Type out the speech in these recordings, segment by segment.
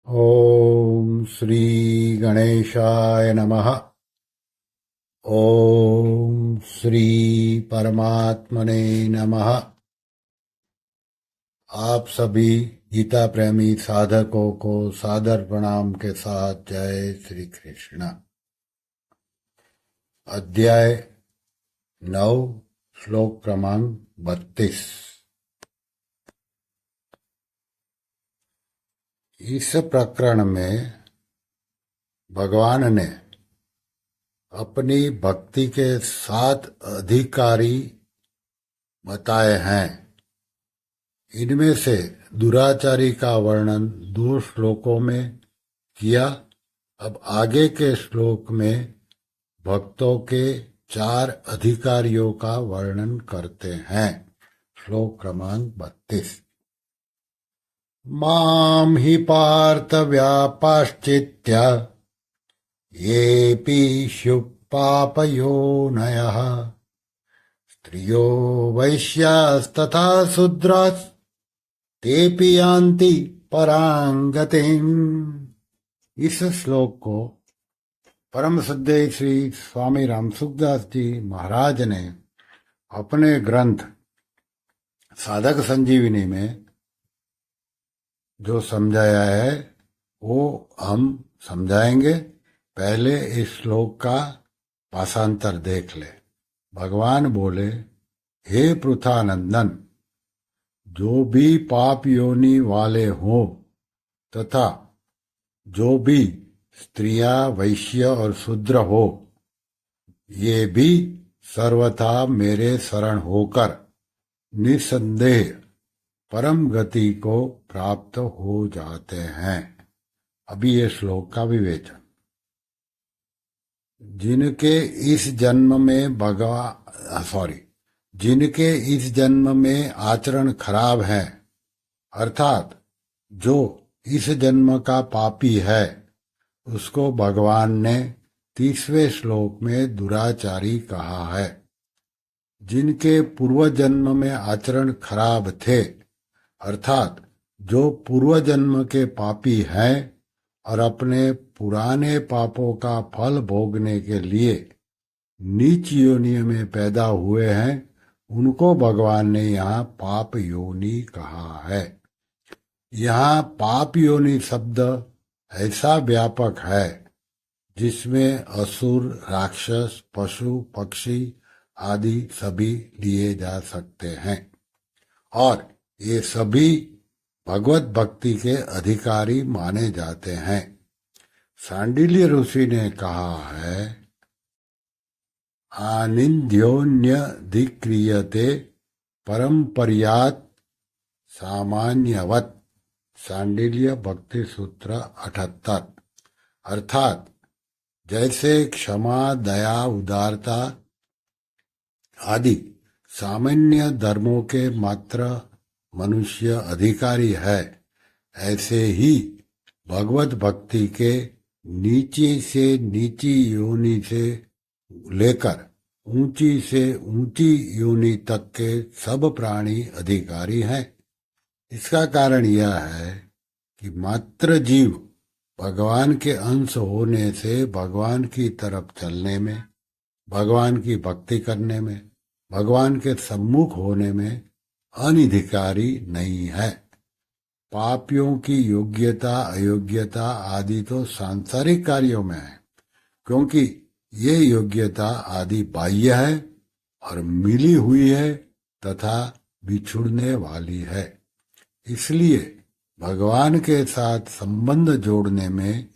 ओम श्री गणेशाय नमः। ओम श्री परमात्मने नमः। आप सभी गीता प्रेमी साधकों को सादर प्रणाम के साथ जय श्री कृष्ण। अध्याय 9 श्लोक क्रमांक 32। इस प्रकरण में भगवान ने अपनी भक्ति के 7 अधिकारी बताए हैं। इनमें से दुराचारी का वर्णन 2 श्लोकों में किया। अब आगे के श्लोक में भक्तों के 4 अधिकारियों का वर्णन करते हैं। श्लोक क्रमांक 32। मां हि पार्थ व्यापाश्चित्य येऽपि स्युः पापयोनयः स्त्रियो वैश्यास्तथा शूद्रास् तेऽपि यान्ति परां गतिम्। इस श्लोक को परम श्रद्धेय श्री स्वामी रामसुखदास जी महाराज ने अपने ग्रंथ साधक संजीवनी में जो समझाया है वो हम समझाएंगे। पहले इस श्लोक का भाषांतर देख ले। भगवान बोले, हे पृथानंदन, जो भी पाप योनि वाले हों तथा जो भी स्त्रियां वैश्य और शूद्र हो, ये भी सर्वथा मेरे शरण होकर निसंदेह परम गति को प्राप्त हो जाते हैं। अभी ये श्लोक का विवेचन। जिनके इस जन्म में आचरण खराब है, अर्थात जो इस जन्म का पापी है, उसको भगवान ने 30वें श्लोक में दुराचारी कहा है। जिनके पूर्व जन्म में आचरण खराब थे, अर्थात जो पूर्व जन्म के पापी हैं और अपने पुराने पापों का फल भोगने के लिए नीच योनि में पैदा हुए हैं, उनको भगवान ने यहाँ पाप योनि कहा है। यहाँ पाप योनि शब्द ऐसा व्यापक है जिसमें असुर, राक्षस, पशु, पक्षी आदि सभी लिए जा सकते हैं और ये सभी भगवत भक्ति के अधिकारी माने जाते हैं। सांडिल्य ऋषि ने कहा है, आनिंद्योन्यधिक्रियते परंपर्यात् सामान्यवत्। सांडिल्य भक्ति सूत्र 78। अर्थात जैसे क्षमा, दया, उदारता आदि सामान्य धर्मों के मात्र मनुष्य अधिकारी है, ऐसे ही भगवत भक्ति के नीचे से नीची योनि से लेकर ऊंची से ऊंची योनि तक के सब प्राणी अधिकारी हैं। इसका कारण यह है कि मात्र जीव भगवान के अंश होने से भगवान की तरफ चलने में, भगवान की भक्ति करने में, भगवान के सम्मुख होने में अनधिकारी नहीं है। पापियों की योग्यता अयोग्यता आदि तो सांसारिक कार्यों में है, क्योंकि ये योग्यता आदि बाह्य है और मिली हुई है तथा बिछुड़ने वाली है। इसलिए भगवान के साथ संबंध जोड़ने में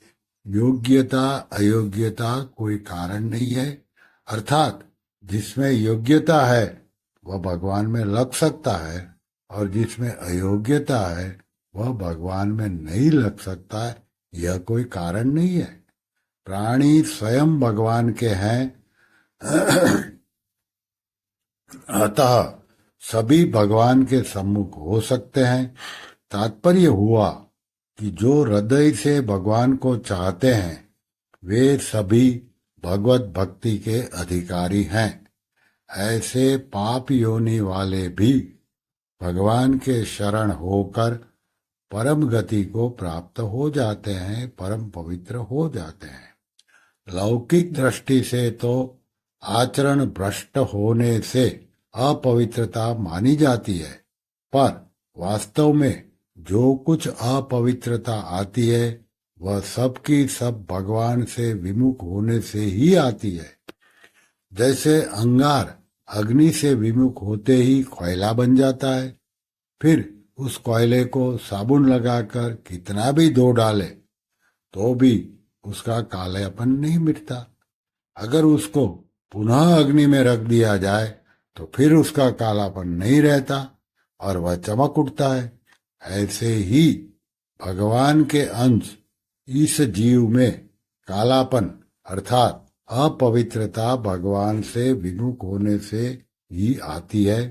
योग्यता अयोग्यता कोई कारण नहीं है। अर्थात जिसमें योग्यता है वह भगवान में लग सकता है और जिसमें अयोग्यता है वह भगवान में नहीं लग सकता है। यह कोई कारण नहीं है। प्राणी स्वयं भगवान के हैं, अतः सभी भगवान के सम्मुख हो सकते हैं। तात्पर्य हुआ कि जो हृदय से भगवान को चाहते हैं वे सभी भगवत भक्ति के अधिकारी हैं। ऐसे पाप योनि वाले भी भगवान के शरण होकर परम गति को प्राप्त हो जाते हैं, परम पवित्र हो जाते हैं। लौकिक दृष्टि से तो आचरण भ्रष्ट होने से अपवित्रता मानी जाती है, पर वास्तव में जो कुछ अपवित्रता आती है वह सब की सब भगवान से विमुख होने से ही आती है। जैसे अंगार अग्नि से विमुख होते ही कोयला बन जाता है, फिर उस कोयले को साबुन लगाकर कितना भी धो डाले तो भी उसका कालापन नहीं मिटता। अगर उसको पुनः अग्नि में रख दिया जाए तो फिर उसका कालापन नहीं रहता और वह चमक उठता है। ऐसे ही भगवान के अंश इस जीव में कालापन अर्थात अपवित्रता भगवान से विमुख होने से ही आती है।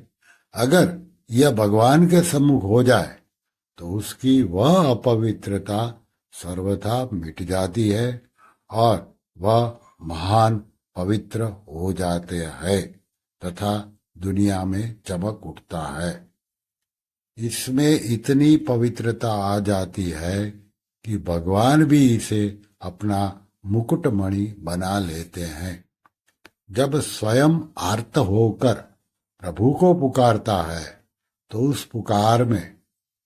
अगर यह भगवान के सम्मुख हो जाए तो उसकी वह अपवित्रता सर्वथा मिट जाती है और वह महान पवित्र हो जाते हैं तथा दुनिया में चमक उठता है। इसमें इतनी पवित्रता आ जाती है कि भगवान भी इसे अपना मुकुटमणि बना लेते हैं। जब स्वयं आर्त होकर प्रभु को पुकारता है तो उस पुकार में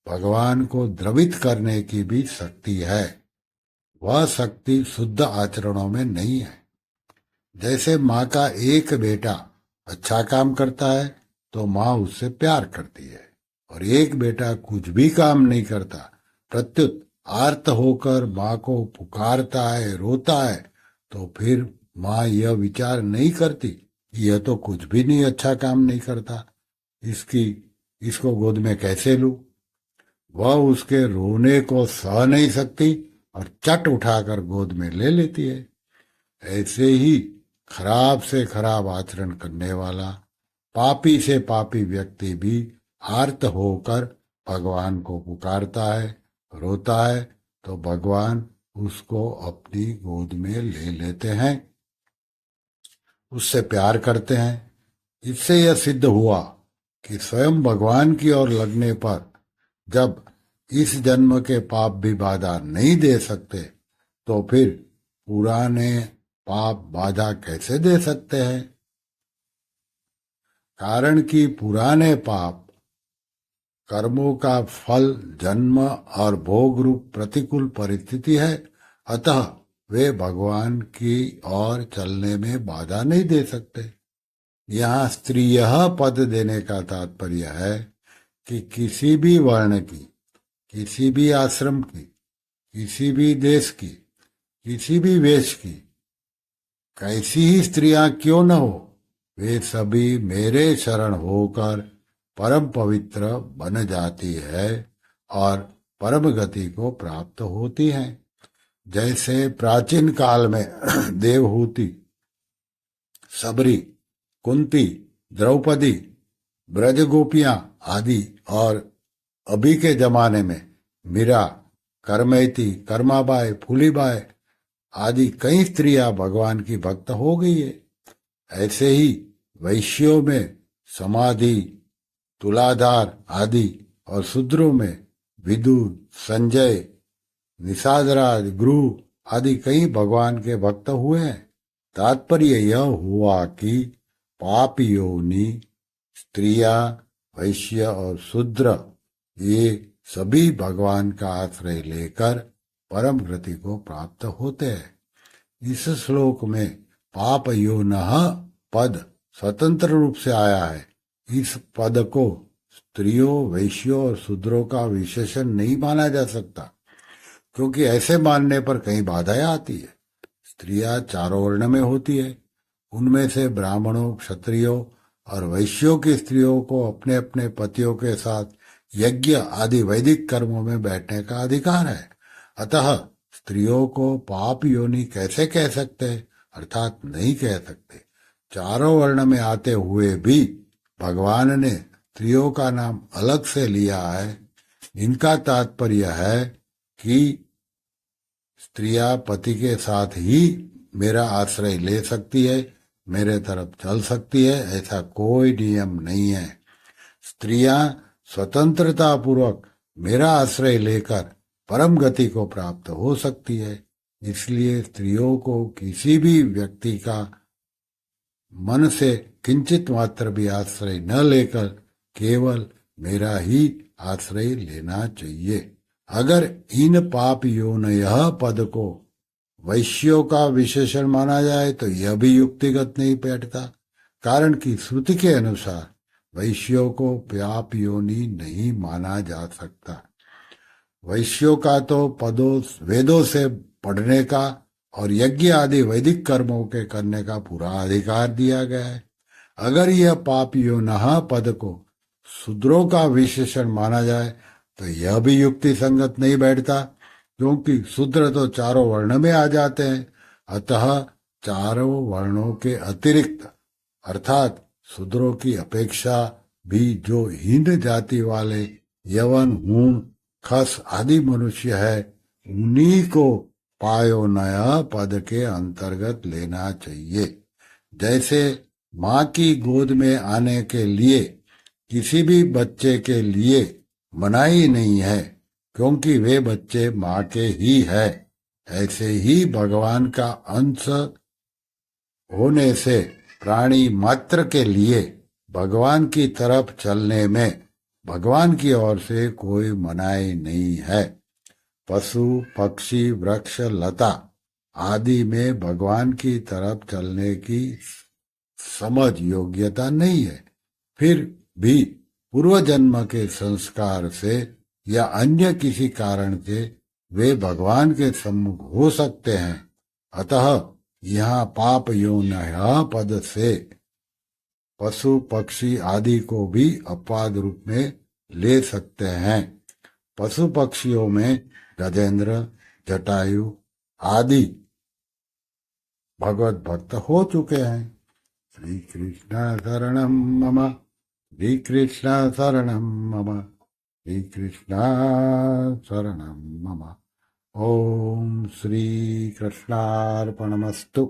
भगवान को द्रवित करने की भी शक्ति है। वह शक्ति शुद्ध आचरणों में नहीं है। जैसे माँ का एक बेटा अच्छा काम करता है तो माँ उससे प्यार करती है, और एक बेटा कुछ भी काम नहीं करता, प्रत्युत आर्त होकर माँ को पुकारता है, रोता है, तो फिर माँ यह विचार नहीं करती कि यह तो कुछ भी नहीं अच्छा काम नहीं करता, इसको गोद में कैसे लूं। वह उसके रोने को सह नहीं सकती और चट उठाकर गोद में ले लेती है। ऐसे ही खराब से खराब आचरण करने वाला, पापी से पापी व्यक्ति भी आर्त होकर भगवान को पुकारता है, रोता है, तो भगवान उसको अपनी गोद में ले लेते हैं, उससे प्यार करते हैं। इससे यह सिद्ध हुआ कि स्वयं भगवान की ओर लगने पर जब इस जन्म के पाप भी बाधा नहीं दे सकते तो फिर पुराने पाप बाधा कैसे दे सकते हैं। कारण कि पुराने पाप कर्मों का फल जन्म और भोग रूप प्रतिकूल परिस्थिति है, अतः वे भगवान की ओर चलने में बाधा नहीं दे सकते। यहाँ स्त्रीय पद देने का तात्पर्य है कि किसी भी वर्ण की, किसी भी आश्रम की, किसी भी देश की, किसी भी वेश की, कैसी ही स्त्रियां क्यों न हो, वे सभी मेरे शरण होकर परम पवित्र बन जाती है और परम गति को प्राप्त होती हैं। जैसे प्राचीन काल में देवहूति, सबरी, कुंती, द्रौपदी, ब्रज गोपियां आदि और अभी के जमाने में मीरा, करमैती, कर्माबाई, फूलीबाई आदि कई स्त्रियां भगवान की भक्त हो गई है। ऐसे ही वैश्यों में समाधि, तुलाधार आदि और शूद्रों में विदुर, संजय, निषादराज, गुरु आदि कई भगवान के भक्त हुए हैं। तात्पर्य यह हुआ कि पाप योनि, स्त्रियां, वैश्य और शूद्र ये सभी भगवान का आश्रय लेकर परम गति को प्राप्त होते हैं। इस श्लोक में पाप योनः पद स्वतंत्र रूप से आया है। इस पद को स्त्रियों, वैश्यों और शूद्रों का विशेषण नहीं माना जा सकता, क्योंकि ऐसे मानने पर कई बाधाएं आती है। स्त्रियां चारों वर्ण में होती है, उनमें से ब्राह्मणों, क्षत्रियों और वैश्यों की स्त्रियों को अपने अपने पतियों के साथ यज्ञ आदि वैदिक कर्मों में बैठने का अधिकार है। अतः स्त्रियों को पाप योनि कैसे कह सकते, अर्थात नहीं कह सकते। चारों वर्ण में आते हुए भी भगवान ने स्त्रियों का नाम अलग से लिया है। इनका तात्पर्य है कि स्त्रियां पति के साथ ही मेरा आश्रय ले सकती है, मेरे तरफ चल सकती है, ऐसा कोई नियम नहीं है। स्त्रियां स्वतंत्रता पूर्वक मेरा आश्रय लेकर परम गति को प्राप्त हो सकती है। इसलिए स्त्रियों को किसी भी व्यक्ति का मन से किंचित मात्र भी आश्रय न लेकर केवल मेरा ही आश्रय लेना चाहिए। अगर इन पाप योनयः पद को वैश्यों का विशेषण माना जाए तो यह भी युक्तिगत नहीं बैठता, कारण कि श्रुति के अनुसार वैश्यों को पाप योनि नहीं माना जा सकता। वैश्यों का तो पदों वेदों से पढ़ने का और यज्ञ आदि वैदिक कर्मों के करने का पूरा अधिकार दिया गया है। अगर यह पाप योनः पद को शूद्रों का विशेषण माना जाए तो यह भी युक्ति संगत नहीं बैठता, क्योंकि शूद्र तो चारों वर्ण में आ जाते हैं। अतः चारों वर्णों के अतिरिक्त अर्थात शूद्रों की अपेक्षा भी जो हीन जाति वाले यवन, हूण, खस आदि मनुष्य है, उन्हीं को पायोनय पद के अंतर्गत लेना चाहिए। जैसे माँ की गोद में आने के लिए किसी भी बच्चे के लिए मनाही नहीं है, क्योंकि वे बच्चे माँ के ही है, ऐसे ही भगवान का अंश होने से प्राणी मात्र के लिए भगवान की तरफ चलने में भगवान की ओर से कोई मनाही नहीं है। पशु, पक्षी, वृक्ष, लता आदि में भगवान की तरफ चलने की समझ योग्यता नहीं है, फिर भी पूर्व जन्म के संस्कार से या अन्य किसी कारण से वे भगवान के सम्मुख हो सकते हैं। अतः यहाँ पाप योनयः पद से पशु, पक्षी आदि को भी अपवाद रूप में ले सकते हैं। पशु पक्षियों में गजेंद्र, जटायु आदि भगवत भक्त हो चुके हैं। श्री कृष्ण शरणम मम, श्री कृष्ण शरणम मम, श्री कृष्ण शरणम मम। ओम श्री कृष्णार्पणमस्तु।